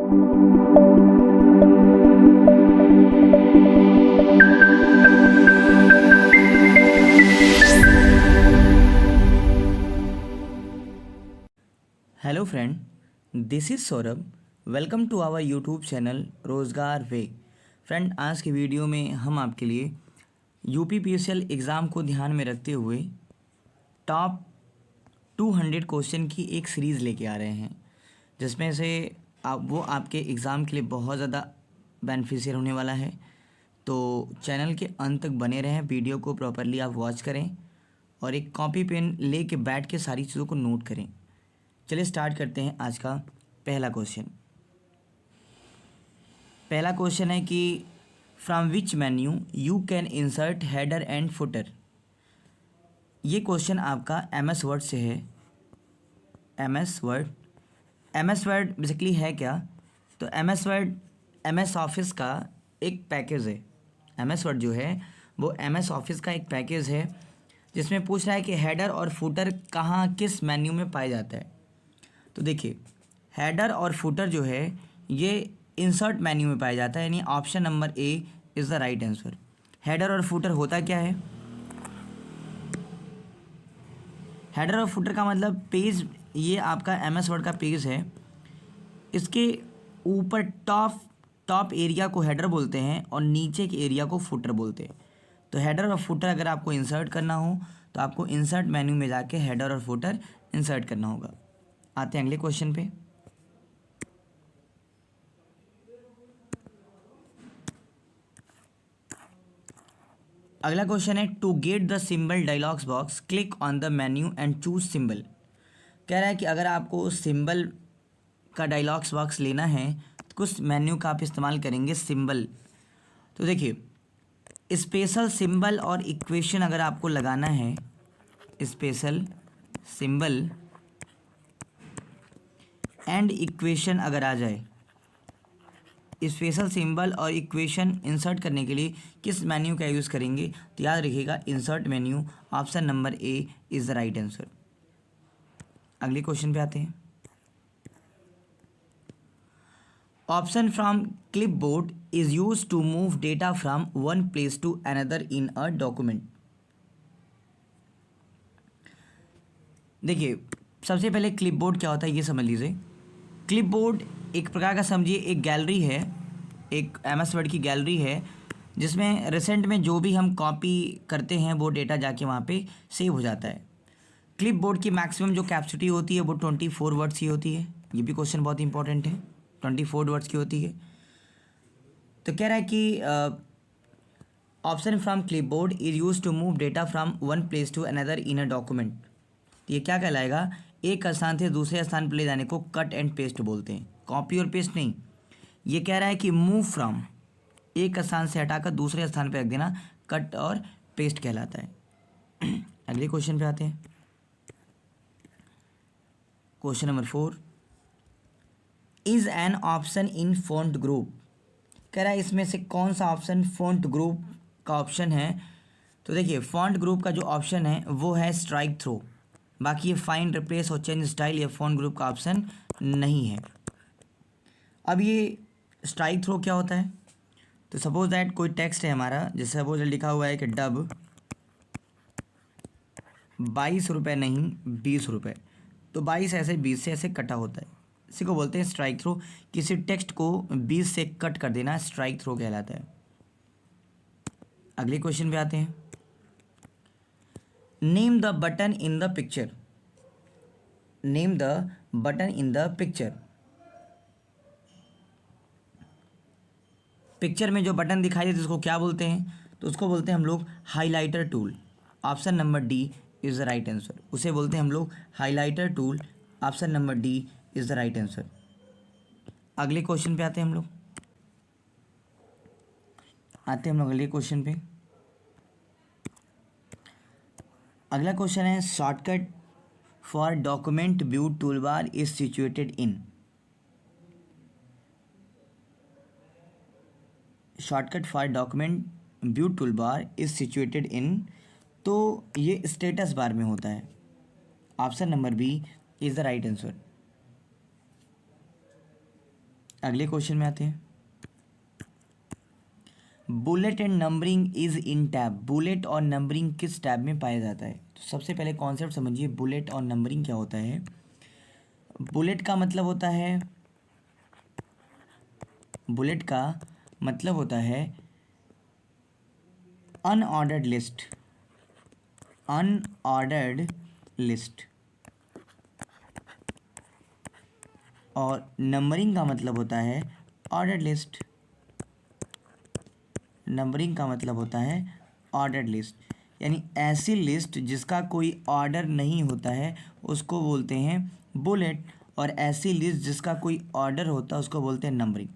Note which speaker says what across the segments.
Speaker 1: Hello friend, this is Saurabh. Welcome to our YouTube channel Rozgar way. Friend, आज की video में हम आपके लिए यूपीपीएससी एग्ज़ाम को ध्यान में रखते हुए टॉप 200 क्वेश्चन की एक सीरीज़ लेके आ रहे हैं, जिसमें से वो आपके एग्ज़ाम के लिए बहुत ज़्यादा बेनिफिशियल होने वाला है। तो चैनल के अंत तक बने रहें, वीडियो को प्रॉपरली आप वॉच करें और एक कॉपी पेन ले के बैठ के सारी चीज़ों को नोट करें। चलिए स्टार्ट करते हैं आज का पहला क्वेश्चन। पहला क्वेश्चन है कि from which menu you can insert header and footer. ये क्वेश्चन आपका एमएस वर्ड से है। एमएस वर्ड बेसिकली है क्या? तो एमएस वर्ड एमएस ऑफिस का एक पैकेज है। एमएस वर्ड जो है वो एमएस ऑफिस का एक पैकेज है, जिसमें पूछ रहा है कि हेडर और फुटर कहाँ किस मेन्यू में पाया जाता है। तो देखिए, हेडर और फुटर जो है ये इंसर्ट मेन्यू में पाया जाता है, यानी option number A is the right answer. Header और फुटर होता क्या है? हेडर और फुटर का मतलब पेज, ये आपका एमएस वर्ड का पेज है, इसके ऊपर टॉप एरिया को हेडर बोलते हैं और नीचे के एरिया को फुटर बोलते हैं। तो हेडर और फुटर अगर आपको इंसर्ट करना हो तो आपको इंसर्ट मेन्यू में जाके हेडर और फुटर इंसर्ट करना होगा। आते हैं अगले क्वेश्चन पे। अगला क्वेश्चन है to get the symbol dialogs box click on the menu and choose symbol. कह रहा है कि अगर आपको सिंबल का डायलॉग्स बॉक्स लेना है तो कुछ मेन्यू का आप इस्तेमाल करेंगे सिंबल। तो देखिए, स्पेशल सिंबल और इक्वेशन अगर आपको लगाना है, स्पेशल सिंबल एंड इक्वेशन अगर आ जाए, स्पेशल सिंबल और इक्वेशन इंसर्ट करने के लिए किस मेन्यू का यूज़ करेंगे? तो याद रखिएगा insert menu, option number A is the right answer. अगले क्वेश्चन पे आते हैं। Option from clipboard is use to move data from one place to another in a document. देखिए, सबसे पहले क्लिपबोर्ड क्या होता है ये समझ लीजिए। क्लिपबोर्ड एक प्रकार का समझिए एक गैलरी है, एक एमएस वर्ड की गैलरी है, जिसमें रिसेंट में जो भी हम कॉपी करते हैं वो डेटा जाके वहाँ पे सेव हो जाता है। क्लिपबोर्ड की मैक्सिमम जो कैपेसिटी होती है वो 24 वर्ड्स की होती है। ये भी क्वेश्चन बहुत इंपॉर्टेंट है, 24 वर्ड्स की होती है। तो कह रहा है कि option from clipboard is use to move data from one place to another in a document. तो ये क्या कहलाएगा? एक स्थान से दूसरे स्थान पर ले जाने को कट एंड पेस्ट बोलते हैं, कॉपी और पेस्ट नहीं। ये कह रहा है कि मूव फ्रॉम, एक स्थान से हटाकर दूसरे स्थान पर रख देना, कट और पेस्ट कहलाता है। अगले क्वेश्चन पे आते हैं। Question number 4 is an option in font group. कह रहा है इसमें से कौन सा ऑप्शन फॉन्ट ग्रुप का ऑप्शन है? तो देखिए, फॉन्ट ग्रुप का जो ऑप्शन है वो है स्ट्राइक थ्रो। बाकी ये फाइंड, रिप्लेस और चेंज स्टाइल, ये फॉन्ट ग्रुप का ऑप्शन नहीं है। अब ये स्ट्राइक थ्रो क्या होता है? तो सपोज दैट कोई टेक्स्ट है हमारा, जैसे सपोज लिखा हुआ है कि डब 22 रुपये नहीं 20 रुपये, तो 22 ऐसे 20 से ऐसे कटा होता है, इसी को बोलते हैं स्ट्राइक थ्रो। किसी टेक्स्ट को 20 से कट कर देना स्ट्राइक थ्रो कहलाता है। अगले क्वेश्चन पे आते हैं। Name the button in the picture. Name the button in the picture. Picture में जो बटन दिखाई देते उसको क्या बोलते हैं? तो उसको बोलते हैं हम लोग highlighter tool. Option number D is the right answer. उसे बोलते हैं हम लोग highlighter tool. Option number D is the right answer. अगले क्वेश्चन पे आते हैं हम लोग। अगले क्वेश्चन पे। अगला क्वेश्चन है shortcut for document view toolbar is situated in. Shortcut for document view toolbar is situated in, तो ये स्टेटस बार में होता है। Option number B is the right answer. अगले क्वेश्चन में आते हैं। Bullet and numbering is in tab. Bullet और नंबरिंग किस टैब में पाया जाता है? तो सबसे पहले कॉन्सेप्ट समझिए, बुलेट और नंबरिंग क्या होता है। बुलेट का मतलब होता है, बुलेट का मतलब होता है अनऑर्डर्ड लिस्ट, अनऑर्डर्ड लिस्ट। और नंबरिंग का मतलब होता है ऑर्डर्ड लिस्ट। नंबरिंग का मतलब होता है ऑर्डर्ड लिस्ट, यानी ऐसी लिस्ट जिसका कोई ऑर्डर नहीं होता है उसको बोलते हैं बुलेट, और ऐसी लिस्ट जिसका कोई ऑर्डर होता है उसको बोलते हैं नंबरिंग।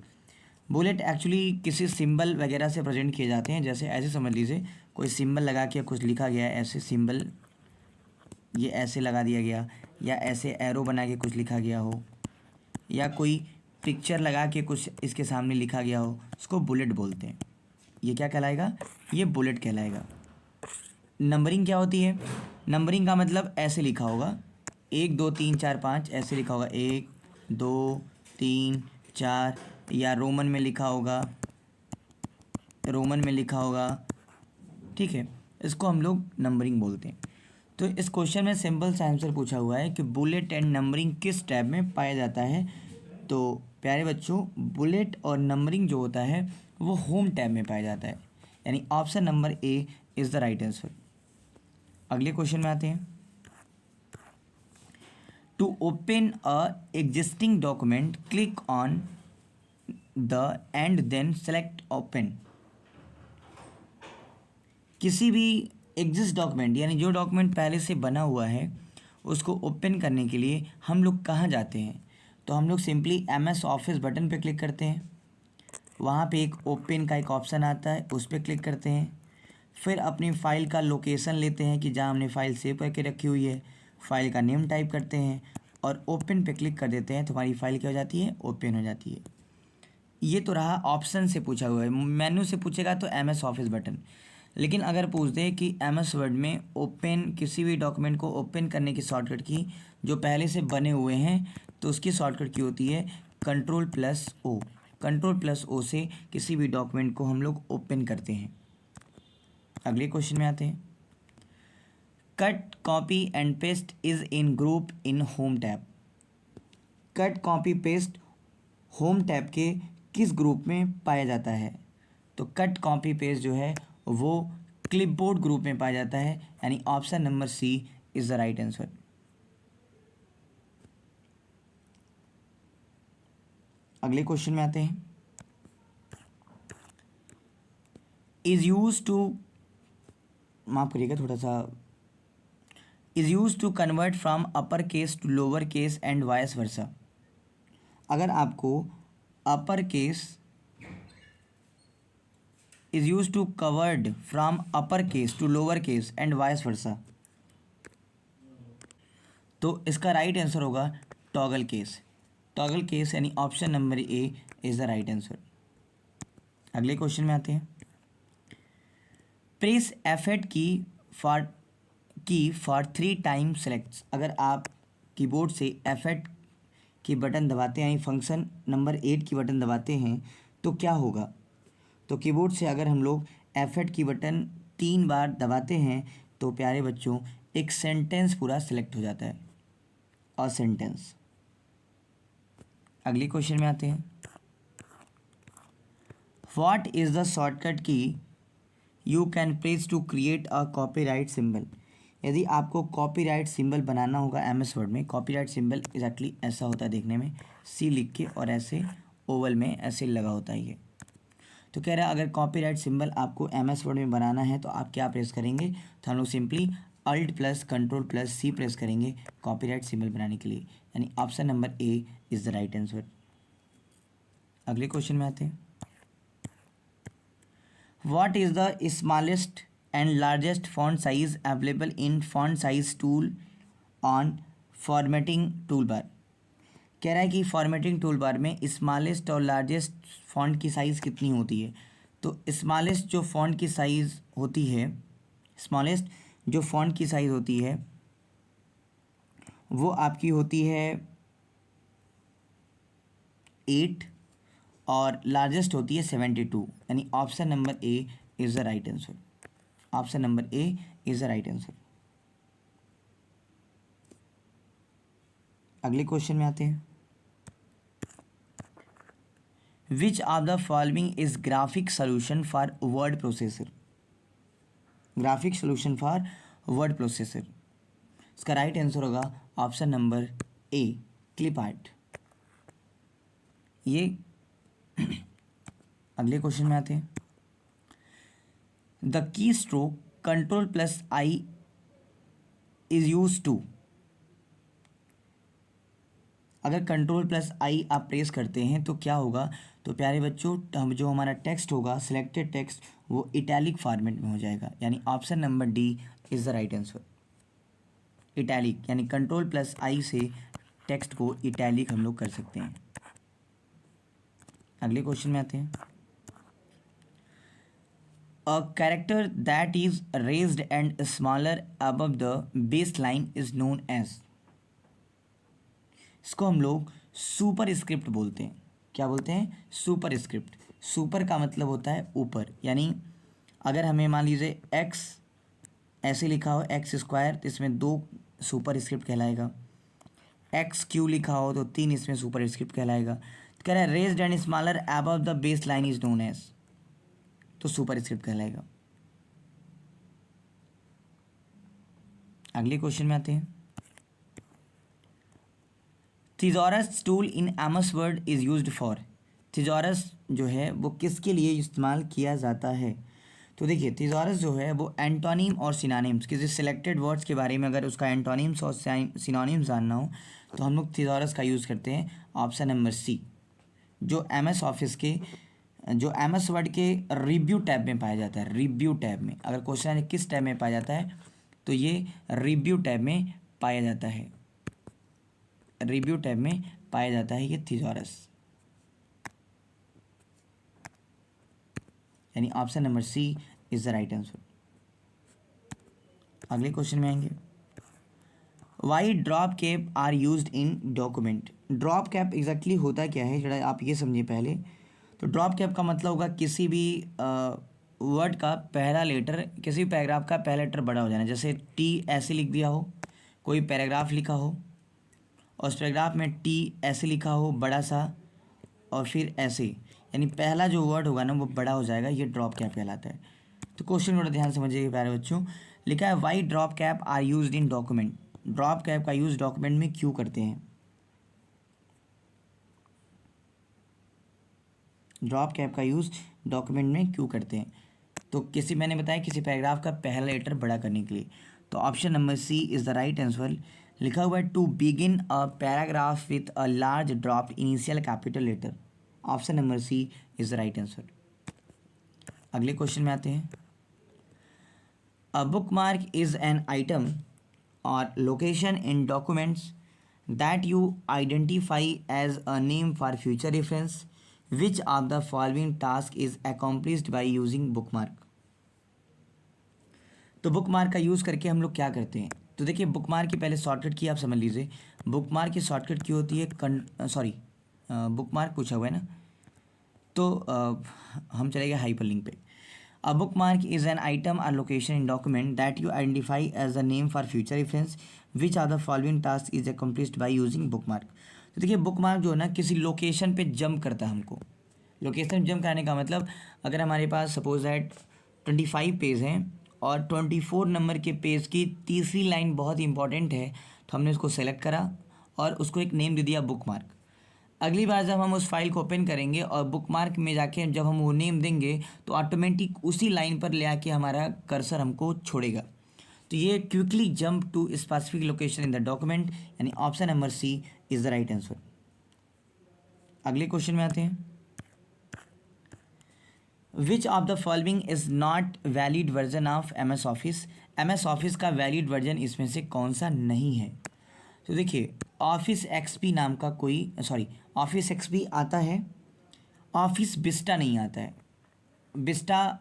Speaker 1: बुलेट एक्चुअली किसी सिंबल वगैरह से प्रेजेंट किए जाते हैं, जैसे ऐसे समझ लीजिए कोई सिंबल लगा के कुछ लिखा गया है, ऐसे सिंबल ये ऐसे लगा दिया गया, या ऐसे एरो बना के कुछ लिखा गया हो, या कोई पिक्चर लगा के कुछ इसके सामने लिखा गया हो, उसको बुलेट बोलते हैं। ये क्या कहलाएगा? ये बुलेट कहलाएगा। नंबरिंग क्या होती है? नंबरिंग का मतलब ऐसे लिखा होगा 1 2 3 4 5, ऐसे लिखा होगा 1 2 3 4, या रोमन में लिखा होगा, रोमन में लिखा होगा, ठीक है, इसको हम लोग नंबरिंग बोलते हैं। तो इस क्वेश्चन में सिंपल सा आंसर पूछा हुआ है कि बुलेट एंड नंबरिंग किस टैब में पाया जाता है। तो प्यारे बच्चों, बुलेट और नंबरिंग जो होता है वो होम टैब में पाया जाता है, यानी option number A is the right answer. अगले क्वेश्चन में आते हैं। To open a existing document click on the and then select open. किसी भी एग्जिस्ट डॉक्यूमेंट, यानी जो डॉक्यूमेंट पहले से बना हुआ है, उसको ओपन करने के लिए हम लोग कहाँ जाते हैं? तो हम लोग सिंपली MS ऑफिस बटन पे क्लिक करते हैं, वहाँ पे एक ओपन का एक ऑप्शन आता है, उस पर क्लिक करते हैं। फिर अपनी फ़ाइल का लोकेशन लेते हैं कि जहाँ हमने फ़ाइल सेव करके रखी हुई है, फ़ाइल का नेम टाइप करते हैं और ओपन पे क्लिक कर देते हैं, तो हमारी फ़ाइल क्या हो जाती है? ओपन हो जाती है। ये तो रहा ऑप्शन से पूछा हुआ है। मेन्यू से पूछेगा तो MS ऑफिस बटन। लेकिन अगर पूछ दे कि MS वर्ड में ओपन, किसी भी डॉक्यूमेंट को ओपन करने की शॉर्टकट की जो पहले से बने हुए हैं, तो उसकी शॉर्टकट की होती है Ctrl+O। Ctrl+O से किसी भी डॉक्यूमेंट को हम लोग ओपन करते हैं। अगले क्वेश्चन में आते हैं। Cut copy and paste is in group in home tab. Cut copy paste home tab के किस ग्रुप में पाया जाता है? तो कट कॉपी पेस्ट जो है वो क्लिपबोर्ड ग्रुप में पाया जाता है, यानी option number C is the right answer. अगले क्वेश्चन में आते हैं। इज यूज टू, माफ करिएगा थोड़ा सा, is use to convert from upper case to lower case and vice versa. अगर आपको upper case is used to covered from upper case to lower case and vice versa, तो इसका right answer होगा toggle case. Toggle case यानी option number A is the right answer. अगले question में आते हैं। Press F8 for 3 time selects. अगर आप कीबोर्ड से F8 की बटन दबाते हैं, फंक्शन नंबर 8 की बटन दबाते हैं, तो क्या होगा? तो कीबोर्ड से अगर हम लोग F8 की बटन 3 बार दबाते हैं तो प्यारे बच्चों एक सेंटेंस पूरा सिलेक्ट हो जाता है, और सेंटेंस। अगली क्वेश्चन में आते हैं। What is the shortcut key you can press to create a copyright symbol. यदि आपको कॉपीराइट सिंबल बनाना होगा MS वर्ड में, कॉपीराइट सिंबल एग्जैक्टली ऐसा होता है देखने में, C लिख के और ऐसे ओवल में ऐसे लगा होता है ये। तो कह रहा है अगर कॉपीराइट सिंबल आपको MS वर्ड में बनाना है तो आप क्या प्रेस करेंगे? तो हम लोग सिंपली Alt+Ctrl+C प्रेस करेंगे कॉपीराइट सिंबल बनाने के लिए, यानी option number A is the right answer. अगले क्वेश्चन में आते हैं। What is the smallest and largest font size available in font size tool on formatting tool bar. कह रहा है कि फॉर्मेटिंग टूल बार में स्मॉलेस्ट और लार्जेस्ट फॉन्ट की साइज़ कितनी होती है? तो स्मॉलेस्ट जो फॉन्ट की साइज़ होती है, स्मॉलेस्ट जो फॉन्ट की साइज़ होती है वो आपकी होती है 8, और लार्जेस्ट होती है 72, यानी option number A is the right answer. Option number A is the right answer. अगले क्वेश्चन में आते हैं। Which of the following is graphic solution for word processor? Graphic solution for word processor, इसका right answer होगा option number A, clip art. ये अगले question में आते हैं। The key stroke control plus I is use to. अगर control plus I आप press करते हैं तो क्या होगा? तो प्यारे बच्चों, हम जो हमारा टेक्स्ट होगा, सिलेक्टेड टेक्स्ट, वो इटैलिक फॉर्मेट में हो जाएगा, यानी option number D is the right answer. Italic यानी कंट्रोल प्लस आई से टेक्स्ट को इटैलिक हम लोग कर सकते हैं। अगले क्वेश्चन में आते हैं। A character that is raised and smaller above the base line is known as. इसको हम लोग सुपर स्क्रिप्ट बोलते हैं। क्या बोलते हैं? Super script. सुपर का मतलब होता है ऊपर, यानी अगर हमें मान लीजिए एक्स ऐसे लिखा हो एक्स स्क्वायर, तो इसमें 2 सुपर स्क्रिप्ट कहलाएगा। एक्स क्यू लिखा हो तो 3 इसमें सुपर स्क्रिप्ट कहलाएगा। तो कह रहा है raised and smaller above the base line is known as, तो सुपर स्क्रिप्ट कहलाएगा। अगले क्वेश्चन में आते हैं। Thesaurus tool in MS Word is used for. Thesaurus जो है वो किसके लिए इस्तेमाल किया जाता है? तो देखिए, थिजॉरस जो है वो एंटोनिम और सिनोनिम्स, किसी सिलेक्टेड वर्ड्स के बारे में अगर उसका एंटोनिम्स और सिनोनिम्स जानना हो तो हम लोग थिजॉरस का यूज़ करते हैं। ऑप्शन नंबर सी, जो एमएस ऑफिस के, जो एमएस वर्ड के रिव्यू टैब में पाया जाता है। रिव्यू टैब में अगर क्वेश्चन है किस टैब में पाया जाता है, तो ये रिव्यू टैब में पाया जाता है। रिव्यू टैब में पाया जाता है ये थिजॉरस, यानी option number C is the right answer. अगले क्वेश्चन में आएंगे। Why drop cap are used in document. Drop cap exactly होता क्या है, जरा आप ये समझिए पहले। तो ड्रॉप कैप का मतलब होगा किसी भी वर्ड का पहला लेटर, किसी भी पैराग्राफ का पहला लेटर बड़ा हो जाना। जैसे टी ऐसे लिख दिया हो, कोई पैराग्राफ लिखा हो और उस पैराग्राफ में टी ऐसे लिखा हो बड़ा सा, और फिर ऐसे, यानी पहला जो वर्ड होगा ना वो बड़ा हो जाएगा, ये ड्रॉप कैप कहलाता है। तो क्वेश्चन थोड़ा ध्यान समझिए प्यारे बच्चों। लिखा है why drop cap are used in document. Drop cap का यूज़ डॉक्यूमेंट में क्यों करते हैं? ड्रॉप कैप का यूज़ डॉक्यूमेंट में क्यों करते हैं? तो किसी, मैंने बताया किसी पैराग्राफ का पहला लेटर बड़ा करने के लिए। तो option number C is the right answer. लिखा हुआ है to begin a paragraph with a large dropped initial capital letter. Option number C is the right answer. अगले क्वेश्चन में आते हैं। A bookmark is an item or location in documents that you identify as a name for future reference. Which of the following task is accomplished by using bookmark. तो book mark का use करके हम लोग क्या करते हैं? तो देखिए, बुक मार्क की पहले शॉर्टकट की आप समझ लीजिए। बुक मार्क की शॉर्टकट की होती है बुक मार्क पूछा हुआ है ना, तो हम चलेंगे हाइपर लिंक पे। A bookmark is an item or location in document that you identify as a name for future reference. Which are the following task is accomplished by using bookmark. तो देखिए, book mark जो है ना किसी location पे jump करता है हमको। लोकेशन जंप करने का मतलब, अगर हमारे पास सपोज दैट 25 पेज हैं और 24 नंबर के पेज की तीसरी लाइन बहुत इंपॉर्टेंट है, तो हमने उसको सेलेक्ट करा और उसको एक नेम दे दिया बुक मार्क। अगली बार जब हम उस फाइल को ओपन करेंगे और बुक मार्क में जाके जब हम वो नेम देंगे तो ऑटोमेटिक उसी लाइन पर ले आके हमारा कर्सर हमको छोड़ेगा। तो ये quickly jump to specific location in the document, यानी option number C is the right answer. अगले क्वेश्चन में आते हैं। Which of the following is not valid version of M S Office. M S office का valid version इसमें से कौन सा नहीं है? तो देखिए, ऑफिस एक्सपी नाम का कोई, ऑफिस एक्सपी आता है, ऑफिस विस्टा नहीं आता है। विस्टा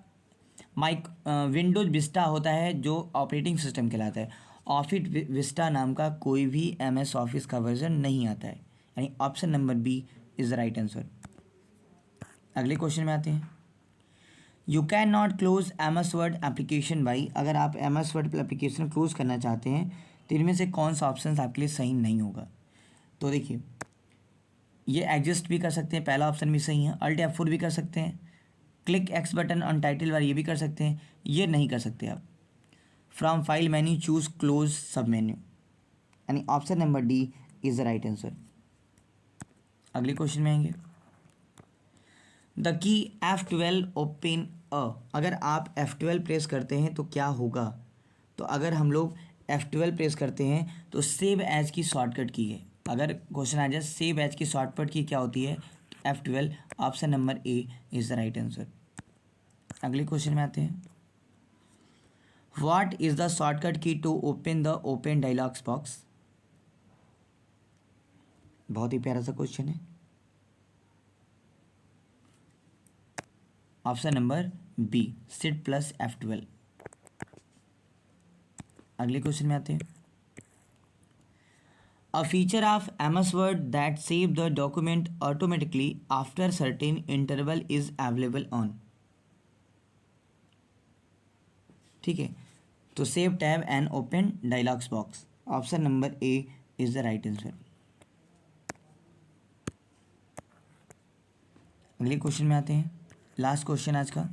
Speaker 1: विंडोज विस्टा होता है जो ऑपरेटिंग सिस्टम कहलाता है। ऑफिस विस्टा नाम का कोई भी एम एस ऑफिस का वर्जन नहीं आता है, यानी option number B is the right answer. अगले क्वेश्चन में आते हैं। You can not close MS word application by, अगर आप MS वर्ड एप्लीकेशन क्लोज करना चाहते हैं तो इनमें से कौन सा ऑप्शन आपके लिए सही नहीं होगा। तो देखिए, ये एडजस्ट भी कर सकते हैं, पहला ऑप्शन भी सही है। अल्ट F4 भी कर सकते हैं। Click X button on title bar, ये भी कर सकते हैं। ये नहीं कर सकते आप। From file menu choose close सब मेन्यू, यानी option number D is the right answer. अगले क्वेश्चन में आएंगे। The key F12 open a, अगर आप F12 प्रेस करते हैं तो क्या होगा। तो अगर हम लोग F12 प्रेस करते हैं तो सेव एज की शॉर्टकट की है। अगर क्वेश्चन आ जाए सेव एज की शॉर्टकट की क्या होती है, F12, option number A is the right answer. अगले क्वेश्चन में आते हैं। What is the shortcut key to open the open dialogs box. बहुत ही प्यारा सा क्वेश्चन है। Option number B, sit plus F12। अगले क्वेश्चन में आते हैं। A feature of MS word that save the document automatically after certain interval is available on. ठीक है, तो save tab and open dialogs box, option number A is the right answer. अगले question में आते हैं, लास्ट क्वेश्चन आज का।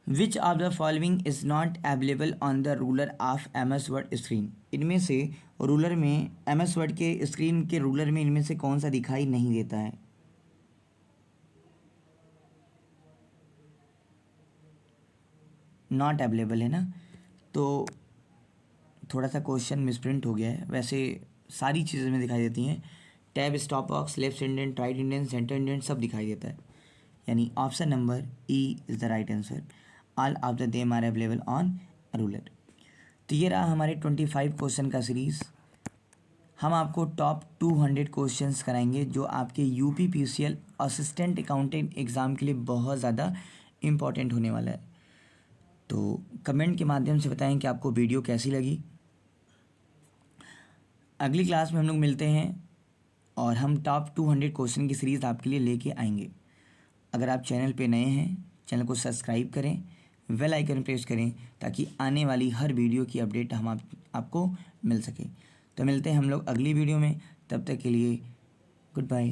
Speaker 1: विच of the following is not available on the ruler of MS word screen. इनमें से रूलर में, MS वर्ड के स्क्रीन के रूलर में इनमें से कौन सा दिखाई नहीं देता है। नॉट अवेलेबल है ना, तो थोड़ा सा क्वेश्चन मिसप्रिंट हो गया है। वैसे सारी चीज़ें में दिखाई देती हैं। Tab, stop box, left indent, right indent, centre indent सब दिखाई देता है, यानी option number E is the right answer. All of the them are available on ruler. तो ये रहा हमारे 25 क्वेश्चन का सीरीज़। हम आपको टॉप 200 क्वेश्चंस कराएंगे जो आपके UPPCL असिस्टेंट अकाउंटेंट एग्ज़ाम के लिए बहुत ज़्यादा इम्पॉर्टेंट होने वाला है। तो कमेंट के माध्यम से बताएं कि आपको वीडियो कैसी लगी। अगली क्लास में हम लोग मिलते हैं और हम टॉप 200 क्वेश्चन की सीरीज़ आपके लिए लेके आएंगे। अगर आप चैनल पे नए हैं, चैनल को सब्सक्राइब करें, बेल आइकन प्रेस करें ताकि आने वाली हर वीडियो की अपडेट आपको मिल सके। तो मिलते हैं हम लोग अगली वीडियो में, तब तक के लिए गुड बाय।